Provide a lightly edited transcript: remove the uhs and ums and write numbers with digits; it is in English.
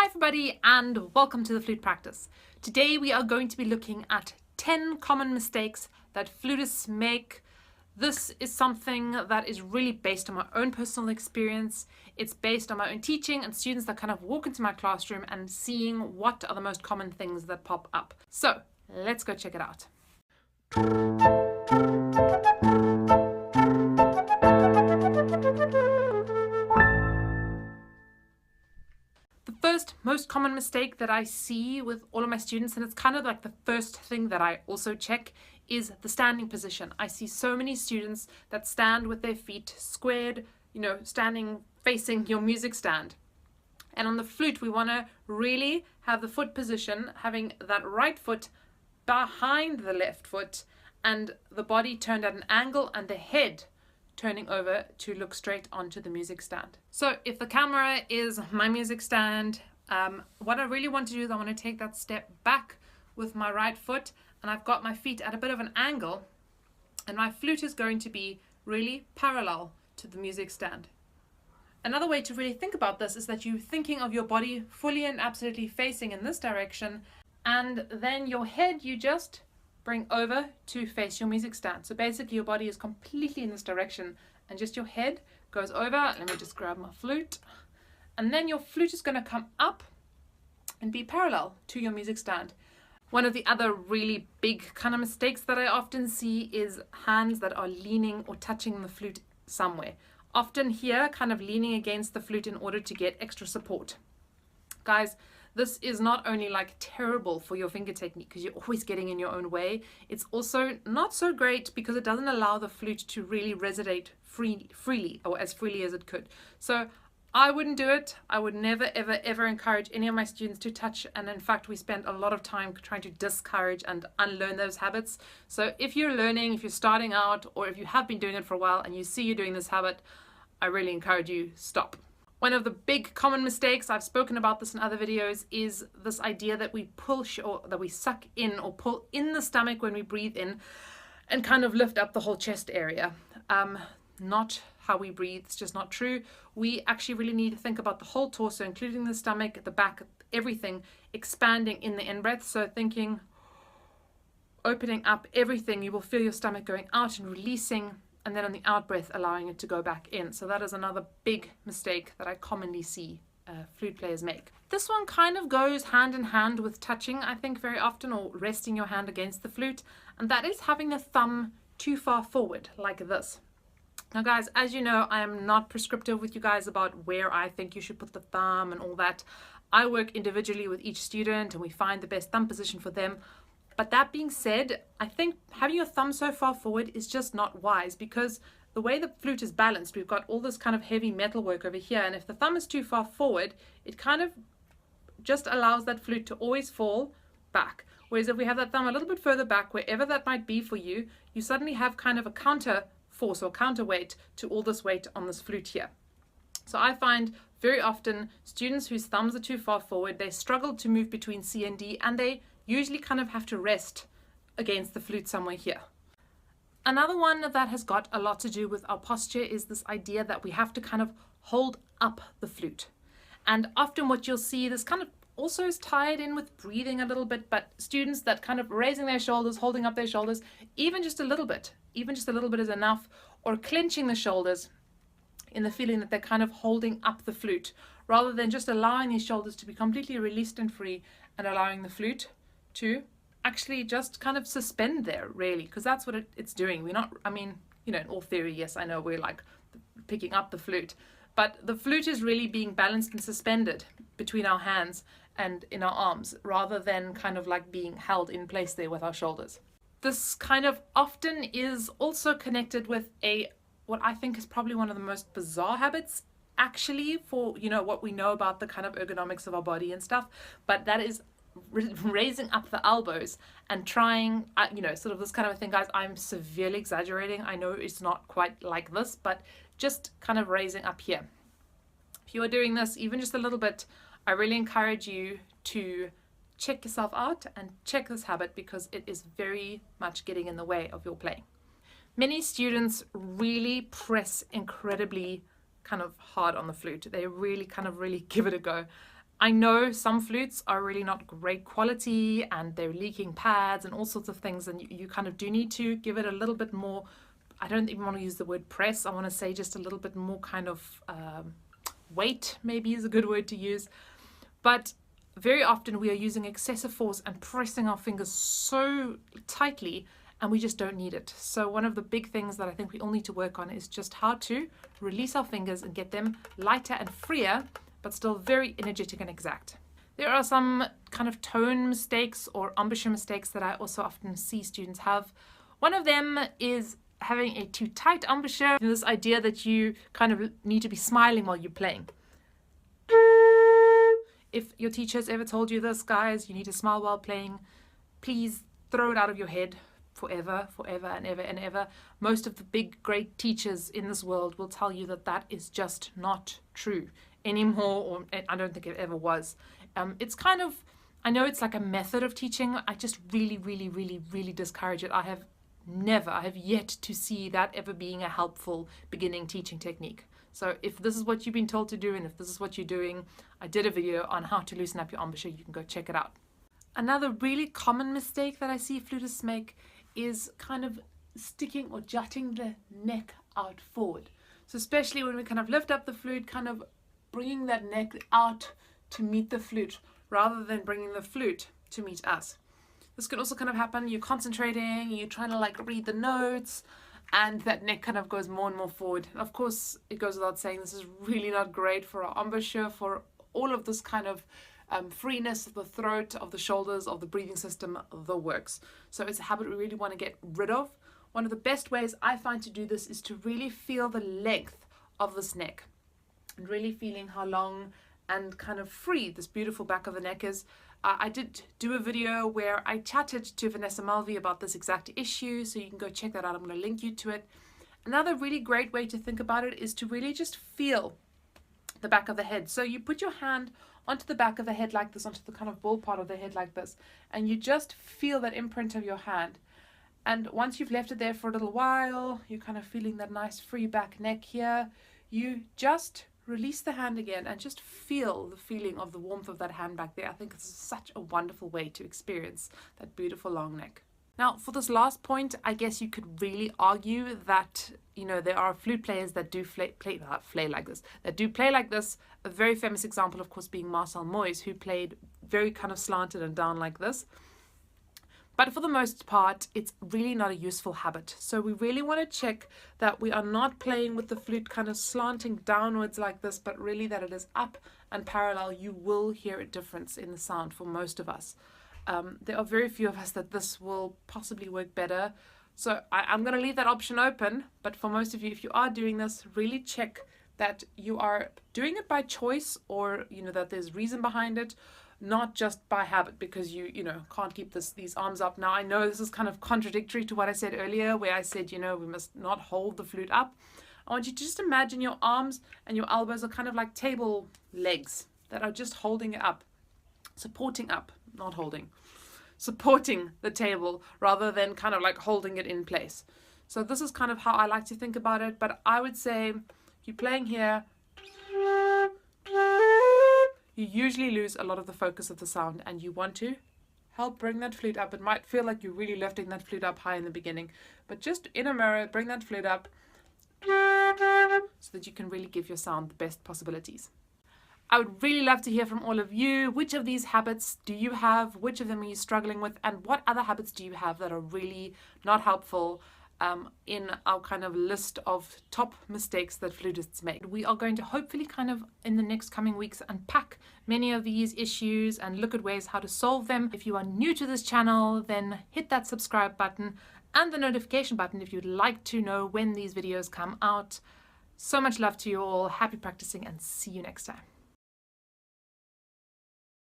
Hi everybody and welcome to the Flute Practice. Today we are going to be looking at 10 common mistakes that flutists make. This is something that is really based on my own personal experience. It's based on my own teaching and students that kind of walk into my classroom and seeing what are the most common things that pop up. So let's go check it out. First, most common mistake that I see with all of my students, and it's kind of like the first thing that I also check, is the standing position. I see so many students that stand with their feet squared, standing facing your music stand. And on the flute, we want to really have the foot position, having that right foot behind the left foot and the body turned at an angle and the head turning over to look straight onto the music stand. So if the camera is my music stand, what I really want to do is I want to take that step back with my right foot, and I've got my feet at a bit of an angle, and my flute is going to be really parallel to the music stand. Another way to really think about this is that you're thinking of your body fully and absolutely facing in this direction, and then your head you just bring over to face your music stand. So basically your body is completely in this direction and just your head goes over. Let me just grab my flute. And then your flute is going to come up and be parallel to your music stand. One of the other really big kind of mistakes that I often see is hands that are leaning or touching the flute somewhere. Often here, kind of leaning against the flute in order to get extra support. Guys, this is not only like terrible for your finger technique because you're always getting in your own way, it's also not so great because it doesn't allow the flute to really resonate freely or as freely as it could. So I wouldn't do it. I would never, ever, ever encourage any of my students to touch. And in fact, we spend a lot of time trying to discourage and unlearn those habits. So if you're learning, if you're starting out, or if you have been doing it for a while and you see you're doing this habit, I really encourage you, stop. One of the big common mistakes, I've spoken about this in other videos, is this idea that we push or that we suck in or pull in the stomach when we breathe in and kind of lift up the whole chest area. Not how we breathe, it's just not true. We actually really need to think about the whole torso, including the stomach, the back, everything expanding in the in-breath. So thinking, opening up everything, you will feel your stomach going out and releasing, and then on the out breath allowing it to go back in. So that is another big mistake that I commonly see flute players make. This one kind of goes hand in hand with touching, I think, very often, or resting your hand against the flute, and that is having the thumb too far forward like this. Now guys, as you know, I am not prescriptive with you guys about where I think you should put the thumb and all that. I work individually with each student and we find the best thumb position for them. But that being said, I think having your thumb so far forward is just not wise, because the way the flute is balanced, we've got all this kind of heavy metal work over here, and if the thumb is too far forward, it kind of just allows that flute to always fall back. Whereas if we have that thumb a little bit further back, wherever that might be for you, you suddenly have kind of a counter force or counterweight to all this weight on this flute here. So I find very often students whose thumbs are too far forward, they struggle to move between C and D, and they usually kind of have to rest against the flute somewhere here. Another one that has got a lot to do with our posture is this idea that we have to kind of hold up the flute. And often what you'll see, this kind of also is tied in with breathing a little bit, but students that kind of raising their shoulders, holding up their shoulders, even just a little bit is enough, or clenching the shoulders in the feeling that they're kind of holding up the flute, rather than just allowing these shoulders to be completely released and free and allowing the flute to actually just kind of suspend there, really, because that's what it's doing. We're not, in all theory, yes, I know we're like picking up the flute, but the flute is really being balanced and suspended between our hands and in our arms, rather than kind of like being held in place there with our shoulders. This kind of often is also connected with what I think is probably one of the most bizarre habits, actually, for what we know about the kind of ergonomics of our body and stuff, but that is raising up the elbows and trying, sort of this kind of a thing. Guys, I'm severely exaggerating. I know it's not quite like this, but just kind of raising up here. If you are doing this even just a little bit, I really encourage you to check yourself out and check this habit, because it is very much getting in the way of your playing. Many students really press incredibly kind of hard on the flute. They really give it a go. I know some flutes are really not great quality and they're leaking pads and all sorts of things, and you kind of do need to give it a little bit more, I don't even want to use the word press, I want to say just a little bit more kind of weight, maybe is a good word to use. But very often we are using excessive force and pressing our fingers so tightly, and we just don't need it. So one of the big things that I think we all need to work on is just how to release our fingers and get them lighter and freer, but still very energetic and exact. There are some kind of tone mistakes or embouchure mistakes that I also often see students have. One of them is having a too tight embouchure, this idea that you kind of need to be smiling while you're playing. If your teacher has ever told you this, guys, you need to smile while playing, please throw it out of your head forever and ever and ever. Most of the big, great teachers in this world will tell you that that is just not true anymore, or I don't think it ever was. It's kind of, I know it's like a method of teaching. I just really discourage it. I have yet to see that ever being a helpful beginning teaching technique. So if this is what you've been told to do, and if this is what you're doing, I did a video on how to loosen up your embouchure. You can go check it out. Another really common mistake that I see flutists make is kind of sticking or jutting the neck out forward. So especially when we kind of lift up the flute, kind of bringing that neck out to meet the flute rather than bringing the flute to meet us. This can also kind of happen, you're concentrating, you're trying to like read the notes, and that neck kind of goes more and more forward. Of course, it goes without saying, this is really not great for our embouchure, for all of this kind of freeness of the throat, of the shoulders, of the breathing system, the works. So it's a habit we really want to get rid of. One of the best ways I find to do this is to really feel the length of this neck and really feeling how long and kind of free this beautiful back of the neck is. I did do a video where I chatted to Vanessa Mulvey about this exact issue, so you can go check that out. I'm going to link you to it. Another really great way to think about it is to really just feel the back of the head. So you put your hand onto the back of the head like this, onto the kind of ball part of the head like this, and you just feel that imprint of your hand. And once you've left it there for a little while, you're kind of feeling that nice free back neck here, you just release the hand again and just feel the feeling of the warmth of that hand back there. I think it's such a wonderful way to experience that beautiful long neck. Now, for this last point, I guess you could really argue that, you know, there are flute players that do play like this. A very famous example, of course, being Marcel Moyes, who played very kind of slanted and down like this. But for the most part, it's really not a useful habit. So we really want to check that we are not playing with the flute kind of slanting downwards like this, but really that it is up and parallel. You will hear a difference in the sound for most of us. There are very few of us that this will possibly work better. So I'm going to leave that option open. But for most of you, if you are doing this, really check that you are doing it by choice, or, you know, that there's reason behind it, not just by habit because you can't keep these arms up. Now, I know this is kind of contradictory to what I said earlier, where I said, you know, we must not hold the flute up. I want you to just imagine your arms and your elbows are kind of like table legs that are just holding it up, supporting up, not holding, supporting the table rather than kind of like holding it in place. So this is kind of how I like to think about it. But I would say if you're playing here, you usually lose a lot of the focus of the sound, and you want to help bring that flute up. It might feel like you're really lifting that flute up high in the beginning, but just in a mirror, bring that flute up so that you can really give your sound the best possibilities. I would really love to hear from all of you. Which of these habits do you have? Which of them are you struggling with? And what other habits do you have that are really not helpful in our kind of list of top mistakes that flutists make? We are going to hopefully kind of in the next coming weeks unpack many of these issues and look at ways how to solve them. If you are new to this channel, then hit that subscribe button and the notification button if you'd like to know when these videos come out. So much love to you all. Happy practicing and see you next time.